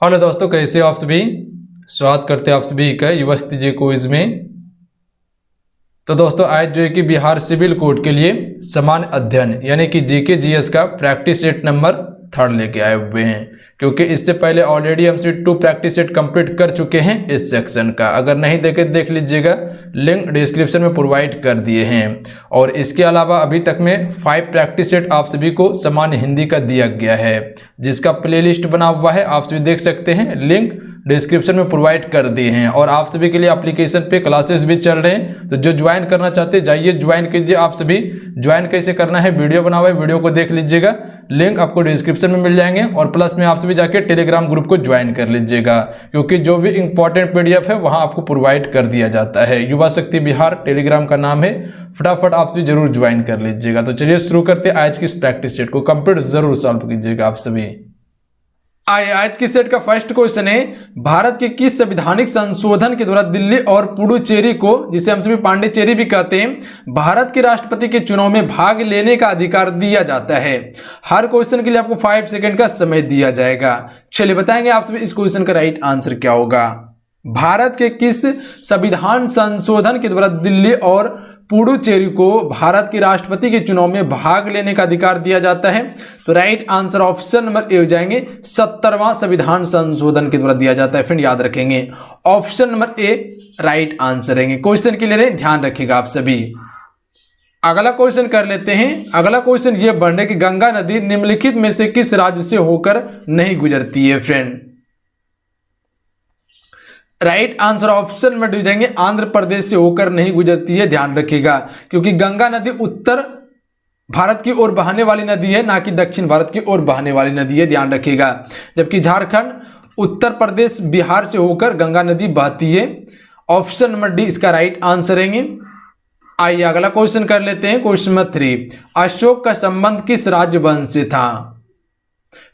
Hello दोस्तों, कैसे हो आप सभी। स्वागत करते हैं आप सभी का युवा जी क्विज में। तो दोस्तों आज जो है कि बिहार सिविल कोड के लिए सामान्य अध्ययन यानी कि जीके जीएस का प्रैक्टिस सेट नंबर 3 लेके आए हुए हैं, क्योंकि इससे पहले ऑलरेडी हम सिर्फ 2 प्रैक्टिस सेट कंप्लीट कर चुके हैं इस सेक्शन का। अगर नहीं देखे देख लीजिएगा, लिंक डिस्क्रिप्शन में प्रोवाइड कर दिए हैं। और इसके अलावा अभी तक में 5 प्रैक्टिस सेट आप सभी को सामान्य हिंदी का दिया गया है, जिसका प्लेलिस्ट बना हुआ है, आप सभी देख सकते हैं, लिंक डिस्क्रिप्शन में प्रोवाइड कर दिए हैं। और आप सभी के लिए एप्लीकेशन पे क्लासेस भी चल रहे हैं, तो जो ज्वाइन करना चाहते हैं जाइए ज्वाइन कीजिए। आप सभी ज्वाइन कैसे करना है वीडियो बना हुआ है, वीडियो को देख लीजिएगा, लिंक आपको डिस्क्रिप्शन में मिल जाएंगे। और प्लस में आप सभी जाके टेलीग्राम ग्रुप को ज्वाइन कर लीजिएगा, क्योंकि जो भी इंपॉर्टेंट पीडीएफ है वहां आपको प्रोवाइड कर दिया जाता है। युवा शक्ति बिहार टेलीग्राम का नाम है, फटाफट आप सभी जरूर ज्वाइन कर लीजिएगा। तो चलिए शुरू करते हैं आज की इस प्रैक्टिस सेट को, कंप्लीट जरूर सॉल्व कीजिएगा आप सभी। आज की सेट का फर्स्ट क्वेश्चन है, भारत के किस संवैधानिक संशोधन के द्वारा दिल्ली और पुडुचेरी को, जिसे हम सभी पांडिचेरी भी कहते हैं, भारत के राष्ट्रपति के चुनाव में भाग लेने का अधिकार दिया जाता है। हर क्वेश्चन के लिए आपको 5 सेकंड का समय दिया जाएगा। चलिए बताएंगे आप सभी इस क्वेश्चन का राइट आंसर क्या होगा। भारत के किस संविधान संशोधन के द्वारा दिल्ली और पुडुचेरी को भारत के राष्ट्रपति के चुनाव में भाग लेने का अधिकार दिया जाता है? तो right answer option number A हो जाएंगे, 70वां संविधान संशोधन के द्वारा दिया जाता है। फ्रेंड याद रखेंगे option number A right answer रहेंगे। क्वेश्चन के लिए ध्यान रखिएगा आप सभी। अगला क्वेश्चन कर लेते हैं। अगला क्वेश्चन ये बन रहा है कि गंगा नदी निम्नलिखित में से किस राज्य से होकर नहीं गुजरती है? फ्रेंड राइट आंसर ऑप्शन में डी जाएंगे, आंध्र प्रदेश से होकर नहीं गुजरती है। ध्यान रखिएगा, क्योंकि गंगा नदी उत्तर भारत की ओर बहने वाली नदी है, ना कि दक्षिण भारत की ओर बहने वाली नदी है। ध्यान रखिएगा, जबकि झारखंड, उत्तर प्रदेश, बिहार से होकर गंगा नदी बहती है। ऑप्शन नंबर डी इसका राइट आंसर रहेंगे। आइए अगला क्वेश्चन कर लेते हैं। क्वेश्चन नंबर 3, अशोक का संबंध किस राजवंश से था?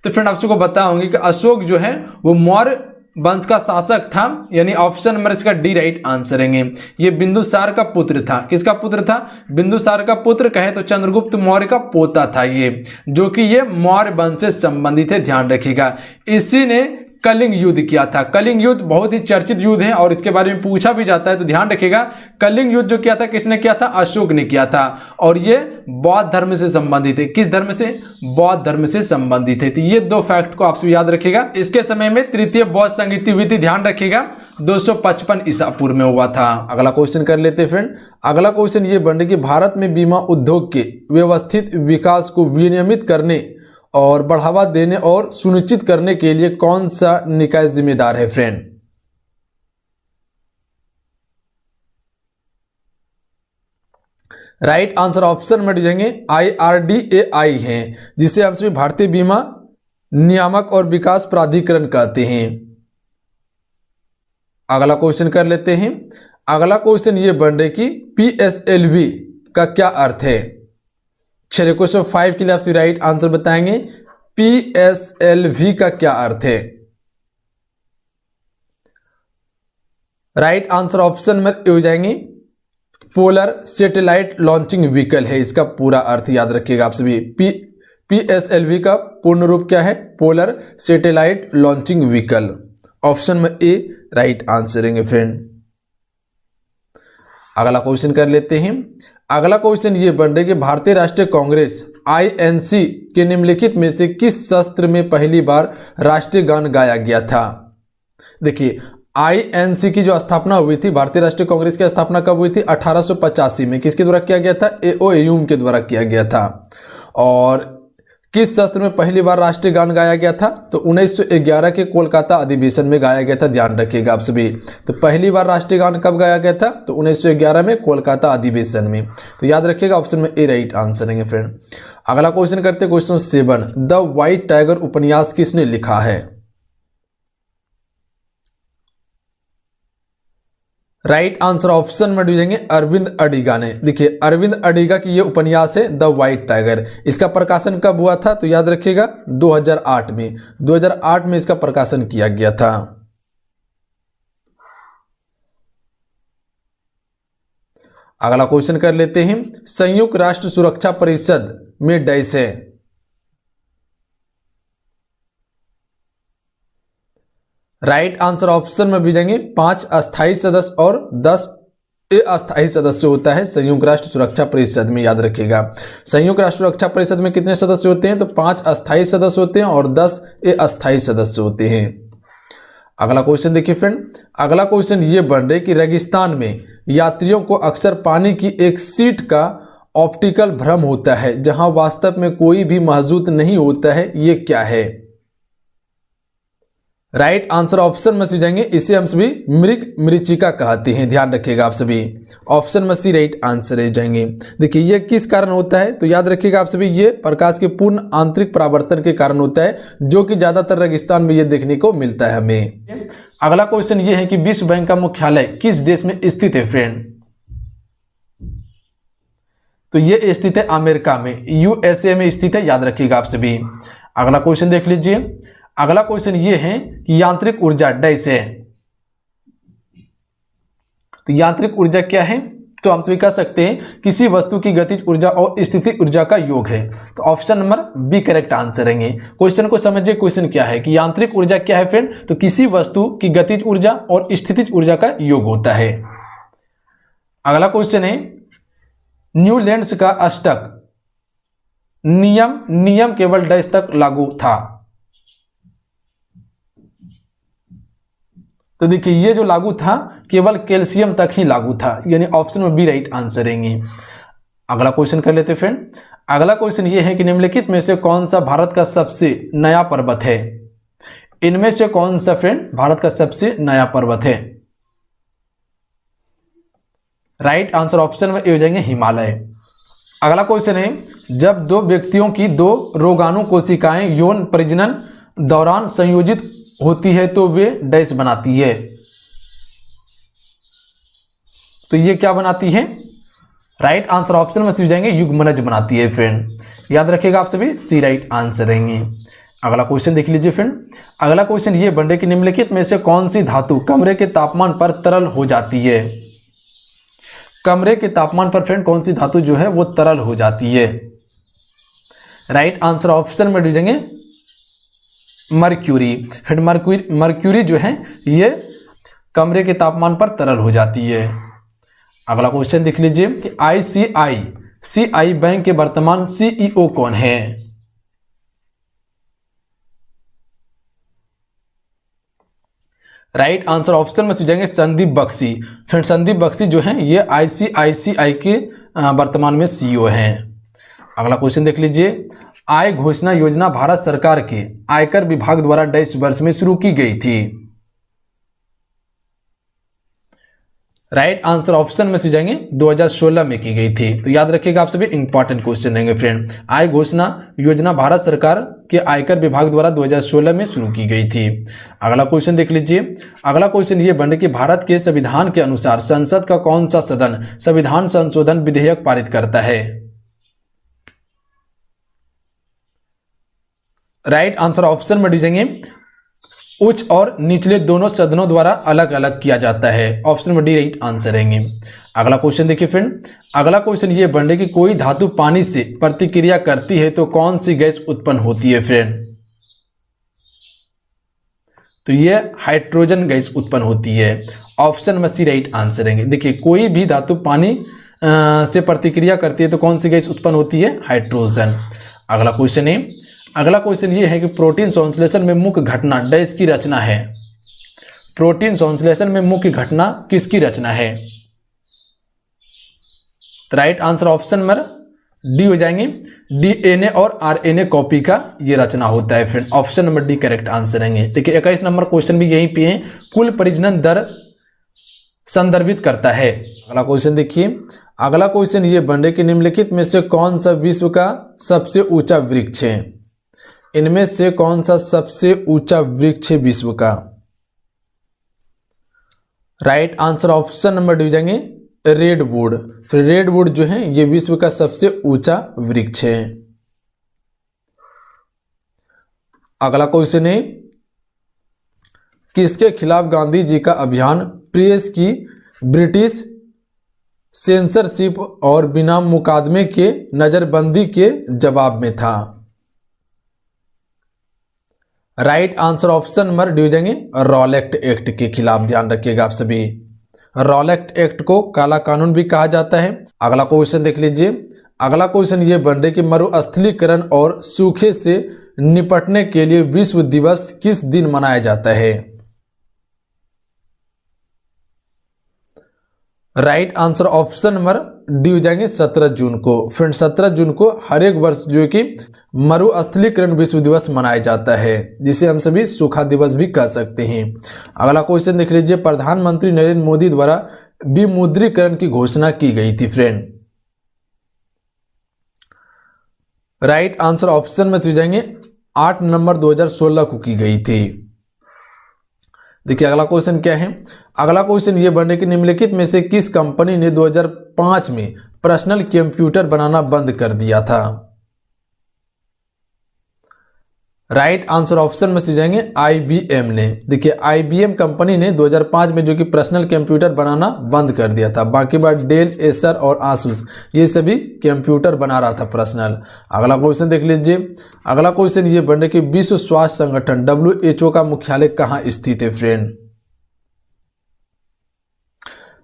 तो फ्रेंड आप सबको बताऊंगी कि अशोक जो है वो मौर्य वंश का शासक था, यानी ऑप्शन नंबर इसका डी राइट आंसर रहेंगे। ये बिंदुसार का पुत्र था। किसका पुत्र था? बिंदुसार का पुत्र कहे तो चंद्रगुप्त मौर्य का पोता था ये, जो कि ये मौर्य वंश से संबंधित है। ध्यान रखिएगा, इसी ने कलिंग युद्ध किया था। कलिंग युद्ध बहुत ही चर्चित युद्ध है और इसके बारे में पूछा भी जाता है, तो ध्यान रखिएगा। कलिंग युद्ध जो किया था किसने किया था? अशोक ने किया था, और ये बौद्ध धर्म से संबंधित है। किस धर्म से? बौद्ध धर्म से संबंधित है। तो ये 2 फैक्ट को आप सब याद रखिएगा। इसके समय में तृतीय बौद्ध संगीति हुई थी। ध्यान रखिएगा 255 ईसा पूर्व में हुआ था। अगला क्वेश्चन कर लेते हैं फ्रेंड। अगला क्वेश्चन ये बन रहा है कि भारत में बीमा उद्योग के व्यवस्थित विकास को विनियमित करने और बढ़ावा देने और सुनिश्चित करने के लिए कौन सा निकाय जिम्मेदार है? फ्रेंड राइट आंसर ऑप्शन में दीजिएंगे IRDAI है, जिसे हम सभी भारतीय बीमा नियामक और विकास प्राधिकरण कहते हैं। अगला क्वेश्चन कर लेते हैं। अगला क्वेश्चन ये बन रहा है कि PSLV का क्या अर्थ है? चलिए क्वेश्चन 5 के लिए आप राइट आंसर बताएंगे। PSLV का क्या अर्थ है? राइट आंसर ऑप्शन में हो जाएंगे, पोलर सैटेलाइट लॉन्चिंग व्हीकल है इसका पूरा अर्थ। याद रखिएगा आप सभी, PSLV का पूर्ण रूप क्या है? Polar satellite launching vehicle. Option में ए राइट आंसर रहेंगे फ्रेंड। अगला क्वेश्चन कर लेते हैं। अगला क्वेश्चन ये बन रहा है कि भारतीय राष्ट्रीय कांग्रेस INC के निम्नलिखित में से किस शस्त्र में पहली बार राष्ट्रीय गान गाया गया था? देखिए INC की जो स्थापना हुई थी, भारतीय राष्ट्रीय कांग्रेस की स्थापना कब हुई थी? 1885 में। किसके द्वारा किया गया था? AO ह्यूम के द्वारा किया गया था। और किस शस्त्र में पहली बार राष्ट्रीय गान गाया गया था? तो 1911 के कोलकाता अधिवेशन में गाया गया था। ध्यान रखिएगा आप सभी। तो पहली बार राष्ट्रीय गान कब गाया गया था? तो 1911 में कोलकाता अधिवेशन में। तो याद रखिएगा ऑप्शन में ए राइट आंसर रहेंगे फ्रेंड। अगला क्वेश्चन करते हैं, क्वेश्चन 7, द व्हाइट टाइगर उपन्यास किसने लिखा है? राइट आंसर ऑप्शन में दीजिएंगे अरविंद अडिगा ने। देखिए अरविंद अडिगा की ये उपन्यास है द व्हाइट टाइगर। इसका प्रकाशन कब हुआ था? तो याद रखिएगा 2008 में। 2008 में इसका प्रकाशन किया गया था। अगला क्वेश्चन कर लेते हैं। संयुक्त राष्ट्र सुरक्षा परिषद में डैश है। राइट आंसर ऑप्शन में भी जाएंगे 5 अस्थायी सदस्य और 10 अस्थायी सदस्य होता है संयुक्त राष्ट्र सुरक्षा परिषद में, याद रखिएगा। संयुक्त राष्ट्र सुरक्षा परिषद में कितने सदस्य होते हैं? तो 5 अस्थायी सदस्य होते हैं और 10 अस्थायी सदस्य होते हैं। अगला क्वेश्चन देखिए फ्रेंड, अगला क्वेश्चन ये बन रहा है कि रेगिस्तान में यात्रियों को अक्सर पानी की एक सीट का ऑप्टिकल भ्रम होता है जहां वास्तव में कोई भी मौजूद नहीं होता है, ये क्या है? राइट आंसर ऑप्शन में से जाएंगे, इसे हम सभी मृचिका कहते हैं, ध्यान रखिएगा आप सभी। ऑप्शन में सी राइट आंसर है जाएंगे। देखिए ये किस कारण होता है? तो याद रखिएगा आप सभी, ये प्रकाश के पूर्ण आंतरिक परावर्तन के कारण होता है, जो कि ज्यादातर रेगिस्तान में ये देखने को मिलता है हमें। अगला क्वेश्चन ये है कि विश्व बैंक का मुख्यालय किस देश में स्थित है फ्रेंड? तो ये स्थित है अमेरिका में, यूएसए में स्थित है, याद रखिएगा आप सभी। अगला क्वेश्चन देख लीजिए, अगला क्वेश्चन ये है कि यांत्रिक ऊर्जा डैश है। तो यांत्रिक ऊर्जा क्या है? तो हम सभी कह सकते हैं किसी वस्तु की गतिज ऊर्जा और स्थितिज ऊर्जा का योग है। तो option number B correct answer रहेंगे। क्वेश्चन को समझिए, क्वेश्चन क्या है कि यांत्रिक ऊर्जा क्या है फ्रेंड? तो किसी वस्तु की गतिज ऊर्जा और स्थितिज ऊर्जा का योग होता है। अगला क्वेश्चन है न्यूलैंड्स का अष्टक नियम केवल डैश तक लागू था। तो देखिए ये जो लागू था केवल कैल्शियम तक ही लागू था, यानी ऑप्शन में बी राइट आंसर रहेंगे। अगला क्वेश्चन कर लेते फ्रेंड। अगला क्वेश्चन ये है कि निम्नलिखित में से कौन सा भारत का सबसे नया पर्वत है? इनमें से कौन सा फ्रेंड भारत का सबसे नया पर्वत है? राइट आंसर ऑप्शन में हो जाएंगे हिमालय। अगला क्वेश्चन है जब दो व्यक्तियों की 2 रोगाणु कोशिकाएं यौन प्रजनन दौरान संयोजित होती है तो वे डैश बनाती है। तो ये क्या बनाती है? राइट आंसर ऑप्शन में से जाएंगे युग्मनज बनाती है फ्रेंड, याद रखिएगा आप सभी, सी राइट आंसर रहेंगे। अगला क्वेश्चन देख लीजिए फ्रेंड। अगला क्वेश्चन ये बन रहा है कि निम्नलिखित में से कौन सी धातु कमरे के तापमान पर तरल हो जाती है? कमरे के तापमान पर फ्रेंड कौन सी धातु जो है वो तरल हो जाती है? राइट आंसर ऑप्शन में दीजिएंगे मर्क्यूरी। फिर मर्क्यूरी जो है ये कमरे के तापमान पर तरल हो जाती है। अगला क्वेश्चन देख लीजिए कि आईसीआई बैंक के वर्तमान सीईओ कौन है? राइट आंसर ऑप्शन में जाएंगे संदीप बख्शी। फिर संदीप बख्शी जो है ये आईसीआईसीआई के वर्तमान में सीईओ हैं। अगला क्वेश्चन देख लीजिए, आय घोषणा योजना भारत सरकार के आयकर विभाग द्वारा डैश वर्ष में शुरू की गई थी। राइट आंसर ऑप्शन में से जाएंगे 2016 में की गई थी। तो याद रखिएगा आप सभी, इंपॉर्टेंट क्वेश्चन रहेंगे फ्रेंड। आय घोषणा योजना भारत सरकार के आयकर विभाग द्वारा 2016 में शुरू की गई थी। अगला क्वेश्चन देख लीजिए। अगला क्वेश्चन ये बन कि भारत के संविधान के अनुसार संसद का कौन सा सदन संविधान संशोधन विधेयक पारित करता है? राइट आंसर ऑप्शन में दीजिएंगे उच्च और निचले दोनों सदनों द्वारा अलग अलग किया जाता है। ऑप्शन में डी राइट आंसर रहेंगे। अगला क्वेश्चन देखिए फ्रेंड। अगला क्वेश्चन ये बन रहा है कि कोई धातु पानी से प्रतिक्रिया करती है तो कौन सी गैस उत्पन्न होती है फ्रेंड? तो ये हाइड्रोजन गैस उत्पन्न होती है। ऑप्शन में सी राइट आंसर रहेंगे। देखिए कोई भी धातु पानी से प्रतिक्रिया करती है तो कौन सी गैस उत्पन्न होती है? हाइड्रोजन। अगला क्वेश्चन है, अगला क्वेश्चन ये है कि प्रोटीन संश्लेषण में मुख्य घटना डैश की रचना है। प्रोटीन संश्लेषण में मुख्य घटना किसकी रचना है? तो राइट आंसर ऑप्शन में डी हो जाएंगे, डीएनए और आरएनए कॉपी का ये रचना होता है friend. Option number D correct answer रहेंगे। देखिए 21 नंबर क्वेश्चन भी यहीं पे है, कुल प्रजनन दर संदर्भित करता है। अगला क्वेश्चन देखिए। अगला क्वेश्चन ये बन रहा कि निम्नलिखित में से कौन सा विश्व का सबसे ऊंचा वृक्ष है? इनमें से कौन सा सबसे ऊंचा वृक्ष है विश्व का? Right answer option number D जाएंगे रेडवुड। फिर रेडवुड जो है ये विश्व का सबसे ऊंचा वृक्ष है। अगला क्वेश्चन है किसके खिलाफ गांधी जी का अभियान प्रेस की ब्रिटिश सेंसरशिप और बिना मुकादमे के नजरबंदी के जवाब में था? Right answer option number D हो जाएंगे रॉलेट एक्ट के खिलाफ। ध्यान रखिएगा आप सभी, रॉलेट एक्ट को काला कानून भी कहा जाता है। अगला क्वेश्चन देख लीजिए। अगला क्वेश्चन ये बन रहे कि मरुस्थलीकरण और सूखे से निपटने के लिए विश्व दिवस किस दिन मनाया जाता है? Right answer option number D हो जाएंगे 17 जून को। फ्रेंड 17 जून को हर एक वर्ष जो कि मरुस्थलीकरण विश्व दिवस मनाया जाता है, जिसे हम सभी सूखा दिवस भी कह सकते हैं। अगला क्वेश्चन देख लीजिए। प्रधानमंत्री नरेंद्र मोदी द्वारा विमुद्रीकरण की घोषणा की गई थी फ्रेंड। राइट आंसर ऑप्शन में हो जाएंगे 8 नवंबर 2016 को की गई थी। देखिए अगला क्वेश्चन क्या है। अगला क्वेश्चन ये बनने कि निम्नलिखित में से किस कंपनी ने 2005 में पर्सनल कंप्यूटर बनाना बंद कर दिया था? राइट आंसर ऑप्शन में से जाएंगे IBM ने। देखिए IBM कंपनी ने 2005 में जो कि पर्सनल कंप्यूटर बनाना बंद कर दिया था। बाकी बात डेल, एसर और आसूस ये सभी कंप्यूटर बना रहा था पर्सनल। अगला क्वेश्चन देख लीजिए। अगला क्वेश्चन ये बन रहा कि विश्व स्वास्थ्य संगठन WHO का मुख्यालय कहाँ स्थित है फ्रेंड?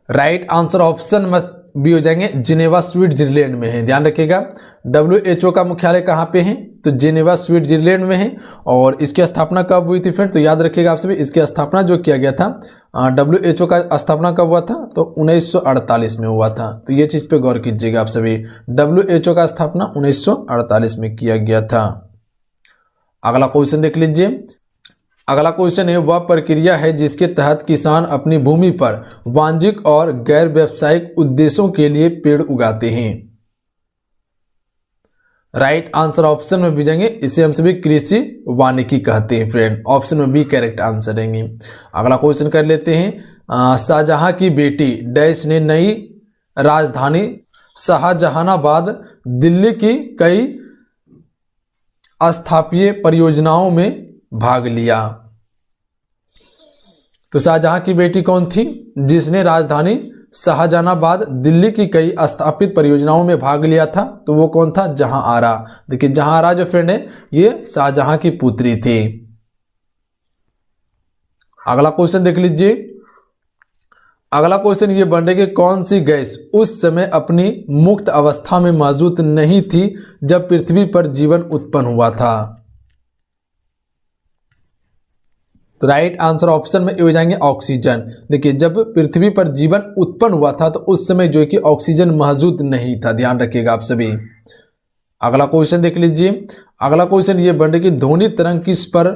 राइट आंसर ऑप्शन में भी हो जाएंगे जिनेवा स्विट्जरलैंड में है। ध्यान रखिएगा WHO का मुख्यालय कहाँ पे है? तो जिनेवा स्विट्जरलैंड में है। और इसकी स्थापना कब हुई थी फ्रेंड? तो याद रखिएगा आप सभी, इसकी स्थापना जो किया गया था WHO का स्थापना कब हुआ था? तो 1948 में हुआ था। तो ये चीज पे गौर कीजिएगा आप सभी, WHO का स्थापना 1948 में किया गया था। अगला क्वेश्चन देख लीजिए। अगला क्वेश्चन है वह प्रक्रिया है जिसके तहत किसान अपनी भूमि पर वाणिज्यिक और गैर व्यावसायिक उद्देश्यों के लिए पेड़ उगाते हैं। राइट आंसर ऑप्शन में भी जाएंगे, इसे हम सभी कृषि वानिकी कहते हैं फ्रेंड। ऑप्शन में बी करेक्ट आंसर रहेंगे। अगला क्वेश्चन कर लेते हैं। शाहजहां की बेटी डैश ने नई राजधानी शाहजहानाबाद दिल्ली की कई स्थापत्य परियोजनाओं में भाग लिया। तो शाहजहां की बेटी कौन थी जिसने राजधानी शाहजहानाबाद दिल्ली की कई स्थापित परियोजनाओं में भाग लिया था? तो वो कौन था? जहांआरा। देखिए जहांआरा जो फ्रेंड है ये शाहजहां की पुत्री थी। अगला क्वेश्चन देख लीजिए। अगला क्वेश्चन ये बन रहा है कि कौन सी गैस उस समय अपनी मुक्त अवस्था में मौजूद नहीं थी जब पृथ्वी पर जीवन उत्पन्न हुआ था? तो राइट आंसर ऑप्शन में हो जाएंगे ऑक्सीजन। देखिए जब पृथ्वी पर जीवन उत्पन्न हुआ था तो उस समय जो है कि ऑक्सीजन मौजूद नहीं था। ध्यान रखिएगा आप सभी। अगला क्वेश्चन देख लीजिए। अगला क्वेश्चन ये बन रहा है कि ध्वनि तरंग किस पर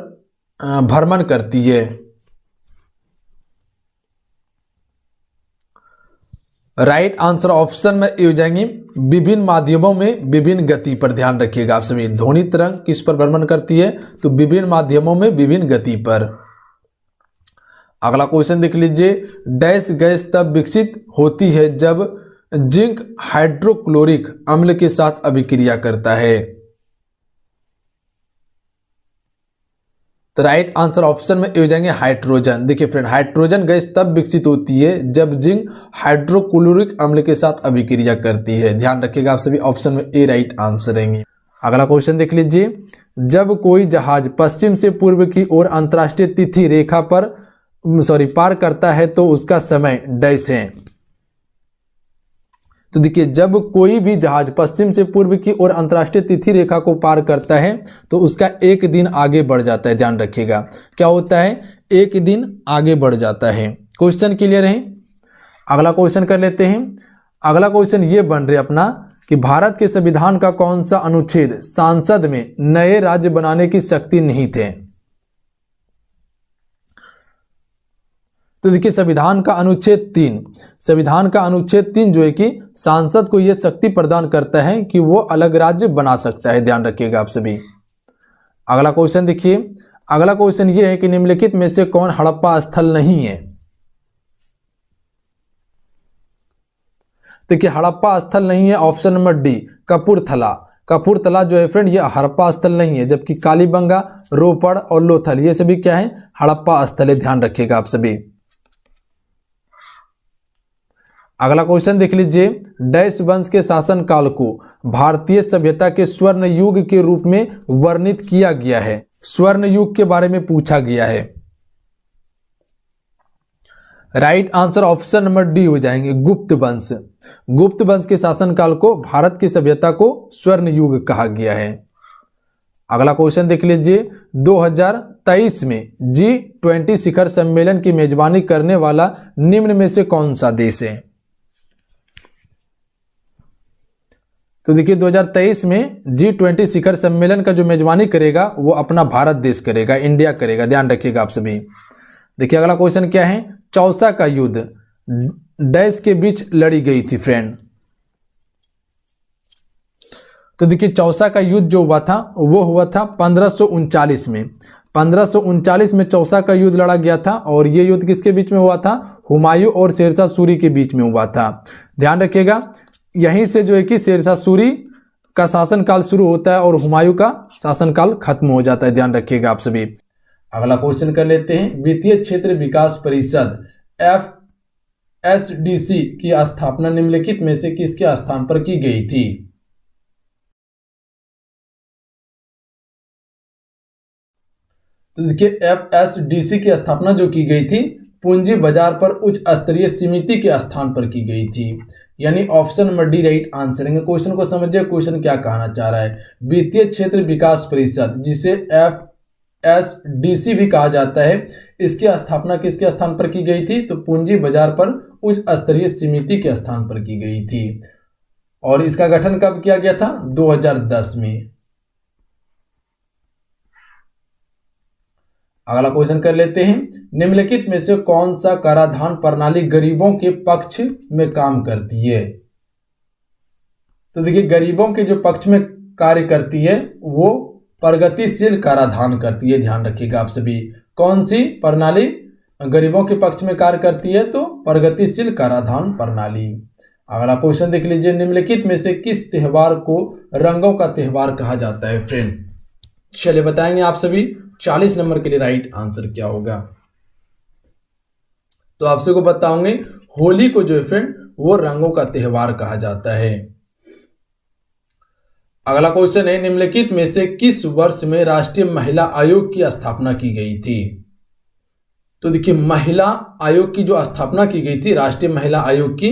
भ्रमण करती है? राइट आंसर ऑप्शन में हो जाएंगे विभिन्न माध्यमों में विभिन्न गति पर। ध्यान रखिएगा आप सभी, ध्वनि तरंग किस पर भ्रमण करती है? तो विभिन्न माध्यमों में विभिन्न गति पर। अगला क्वेश्चन देख लीजिए। डैश गैस तब विकसित होती है जब जिंक हाइड्रोक्लोरिक अम्ल के साथ अभिक्रिया करता है। तो राइट आंसर ऑप्शन में हो जाएंगे हाइड्रोजन। देखिए फ्रेंड हाइड्रोजन गैस तब विकसित होती है जब जिंक हाइड्रोक्लोरिक अम्ल के साथ अभिक्रिया करती है। ध्यान रखिएगा आप सभी, ऑप्शन में ए राइट आंसर रहेंगे। अगला क्वेश्चन देख लीजिए। जब कोई जहाज पश्चिम से पूर्व की ओर अंतर्राष्ट्रीय तिथि रेखा पर पार करता है तो उसका समय डैश है। तो देखिए जब कोई भी जहाज पश्चिम से पूर्व की ओर अंतर्राष्ट्रीय तिथि रेखा को पार करता है तो उसका एक दिन आगे बढ़ जाता है। ध्यान रखिएगा क्या होता है? एक दिन आगे बढ़ जाता है। क्वेश्चन क्लियर है? अगला क्वेश्चन कर लेते हैं। अगला क्वेश्चन ये बन रहा है अपना कि भारत के संविधान का कौन सा अनुच्छेद संसद में नए राज्य बनाने की शक्ति नहीं थे? तो देखिए संविधान का अनुच्छेद 3 जो है कि सांसद को यह शक्ति प्रदान करता है कि वो अलग राज्य बना सकता है। ध्यान रखिएगा आप सभी। अगला क्वेश्चन देखिए। अगला क्वेश्चन ये है कि निम्नलिखित में से कौन हड़प्पा स्थल नहीं है? देखिए हड़प्पा स्थल नहीं है, option number D Kapurthala. Kapurthala जो है फ्रेंड ये हड़प्पा स्थल नहीं है, जबकि कालीबंगा, रोपड़ और लोथल ये सभी क्या है? हड़प्पा स्थल है। ध्यान रखिएगा आप सभी। अगला क्वेश्चन देख लीजिए। डैश वंश के शासन काल को भारतीय सभ्यता के स्वर्ण युग के रूप में वर्णित किया गया है। स्वर्ण युग के बारे में पूछा गया है? Right answer option number D हो जाएंगे, गुप्त वंश। गुप्त वंश के शासनकाल को भारत की सभ्यता को स्वर्ण युग कहा गया है। अगला क्वेश्चन देख लीजिए, 2023 में G20 शिखर सम्मेलन की मेजबानी करने वाला निम्न में से कौन सा देश है? तो देखिए 2023 में G20 शिखर सम्मेलन का जो मेजबानी करेगा वो अपना भारत देश करेगा, इंडिया करेगा, ध्यान रखिएगा आप सभी। देखिए अगला क्वेश्चन क्या है, चौसा का युद्ध डैश के बीच लड़ी गई थी फ्रेंड? तो देखिए चौसा का युद्ध जो हुआ था वो हुआ था 1539 में। 1539 में चौसा का युद्ध लड़ा गया था और ये युद्ध किसके बीच में हुआ था? हुमायूं और शेरशाह सूरी के बीच में हुआ था। ध्यान रखिएगा, यहीं से जो है कि शेरशाह सूरी का शासनकाल शुरू होता है और हुमायूं का शासनकाल खत्म हो जाता है, ध्यान रखिएगा आप सभी। अगला क्वेश्चन कर लेते हैं, वित्तीय क्षेत्र विकास परिषद FSDC की स्थापना निम्नलिखित में से किसके स्थान पर की गई थी? तो देखिए FSDC की स्थापना जो की गई थी पूंजी बाजार पर उच्च स्तरीय समिति के स्थान पर की गई थी, यानी option number D right answer है। क्वेश्चन को समझिए, क्वेश्चन क्या कहना चाह रहा है। वित्तीय क्षेत्र विकास परिषद जिसे FSDC भी कहा जाता है, इसकी स्थापना किसके स्थान पर की गई थी? तो पूंजी बाजार पर उच्च स्तरीय समिति के स्थान पर की गई थी और इसका गठन कब किया गया था? 2010 में। अगला क्वेश्चन कर लेते हैं, निम्नलिखित में से कौन सा कराधान प्रणाली गरीबों के पक्ष में काम करती है? तो देखिए गरीबों के जो पक्ष में कार्य करती है वो प्रगतिशील कराधान करती है, ध्यान रखिएगा आप सभी। कौन सी प्रणाली गरीबों के पक्ष में कार्य करती है? तो प्रगतिशील कराधान प्रणाली। अगला क्वेश्चन देख लीजिए, निम्नलिखित में से किस त्योहार को रंगों का त्योहार कहा जाता है फ्रेंड? चलिए बताएंगे आप सभी। 40 नंबर के लिए राइट आंसर क्या होगा? तो आपसे को बताऊंगे, होली को जो है फ्रेंड वो रंगों का त्योहार कहा जाता है। अगला क्वेश्चन है, निम्नलिखित में से किस वर्ष में राष्ट्रीय महिला आयोग की स्थापना की गई थी? तो देखिए महिला आयोग की जो स्थापना की गई थी, राष्ट्रीय महिला आयोग की,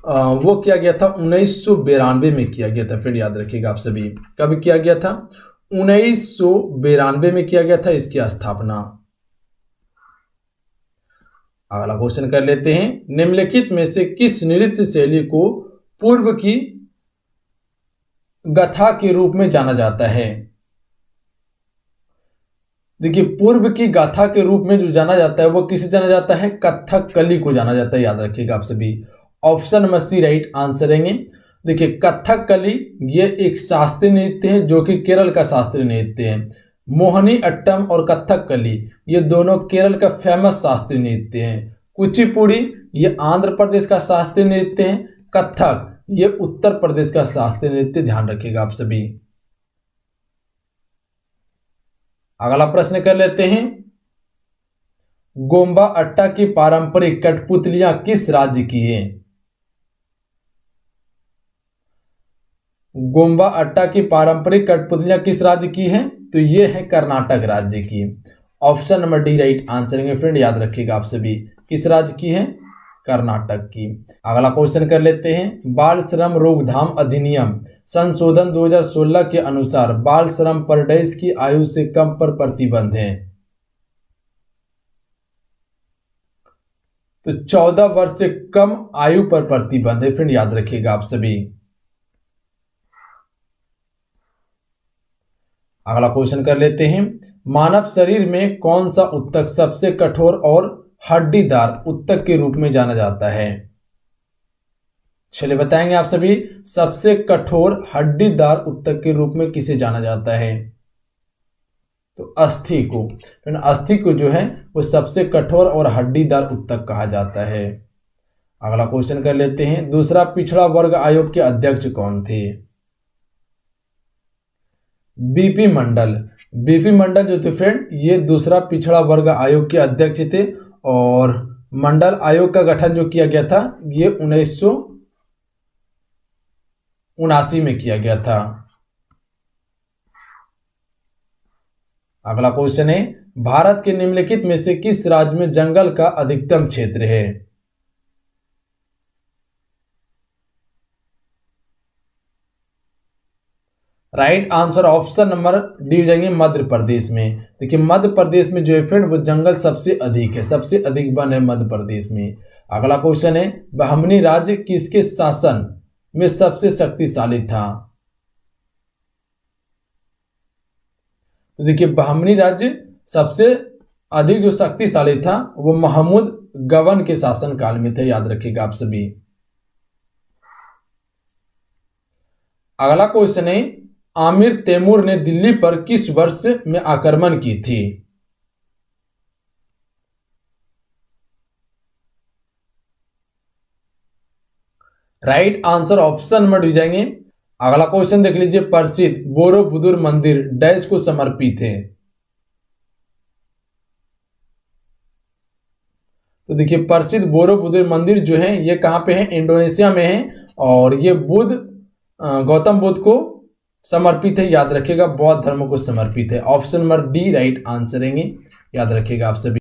वो किया गया था 1992 में किया गया था। फिर याद रखिएगा आप सभी, कब किया गया था? 1992 में किया गया था इसकी स्थापना। अगला क्वेश्चन कर लेते हैं, निम्नलिखित में से किस नृत्य शैली को पूर्व की गाथा के रूप में जाना जाता है? देखिए पूर्व की गाथा के रूप में जो जाना जाता है वो किसे जाना जाता है? कथकली को जाना जाता है, याद रखिएगा आप सभी। Option number C right answer है। देखिए कथकली ये एक शास्त्रीय नृत्य है जो कि केरल का शास्त्रीय नृत्य है। मोहिनी अट्टम और कथकली ये दोनों केरल का फेमस शास्त्रीय नृत्य है। कुचिपुड़ी ये आंध्र प्रदेश का शास्त्रीय नृत्य है। कथक ये उत्तर प्रदेश का शास्त्रीय नृत्य, ध्यान रखिएगा आप सभी। अगला प्रश्न कर लेते हैं, गोम्बा अट्टा की पारंपरिक कठपुतलियां किस राज्य की हैं? गोम्बा अट्टा की पारंपरिक कठपुतलियां किस राज्य की हैं? तो ये है कर्नाटक राज्य की। Option number D right answer है फ्रेंड, याद रखिएगा आप सभी। किस राज्य की है? कर्नाटक की। अगला क्वेश्चन कर लेते हैं, बाल श्रम रोकथाम अधिनियम संशोधन 2016 के अनुसार बाल श्रम पर डैश की आयु से कम पर प्रतिबंध है। तो 14 वर्ष से कम आयु पर प्रतिबंध है फ्रेंड, याद रखिएगा आप सभी। अगला क्वेश्चन कर लेते हैं, मानव शरीर में कौन सा ऊतक सबसे कठोर और हड्डीदार ऊतक के रूप में जाना जाता है? चलिए बताएंगे आप सभी, सबसे कठोर हड्डीदार ऊतक के रूप में किसे जाना जाता है? तो अस्थि को। अस्थि को जो है वो सबसे कठोर और हड्डीदार ऊतक कहा जाता है। अगला क्वेश्चन कर लेते हैं, दूसरा पिछड़ा वर्ग आयोग के अध्यक्ष कौन थे? बीपी मंडल। बीपी मंडल जो थे फ्रेंड ये दूसरा पिछड़ा वर्ग आयोग के अध्यक्ष थे और मंडल आयोग का गठन जो किया गया था ये 1979 में किया गया था। अगला क्वेश्चन है, भारत के निम्नलिखित में से किस राज्य में जंगल का अधिकतम क्षेत्र है? Right answer option number D हो जाएंगे मध्य प्रदेश में। देखिए मध्य प्रदेश में जो है फ्रेंड वो जंगल सबसे अधिक है, सबसे अधिक वन है मध्य प्रदेश में। अगला क्वेश्चन है, बहमनी राज्य किसके शासन में सबसे शक्तिशाली था? तो देखिए बहमनी राज्य सबसे अधिक जो शक्तिशाली था वो महमूद गबन के शासन काल में थे, याद रखिएगा आप सभी। अगला क्वेश्चन है, आमिर तैमूर ने दिल्ली पर किस वर्ष में आक्रमण की थी? Right answer option number D जाएंगे। अगला क्वेश्चन देख लीजिए, प्रसिद्ध बोरोबुदुर मंदिर डैश को समर्पित है? तो देखिए प्रसिद्ध बोरोबुदुर मंदिर जो है ये कहां पे है? इंडोनेशिया में है, और ये गौतम बुद्ध को समर्पित है, याद रखिएगा बौद्ध धर्म को समर्पित है। Option number D right answer रहेंगे, याद रखिएगा आप सभी।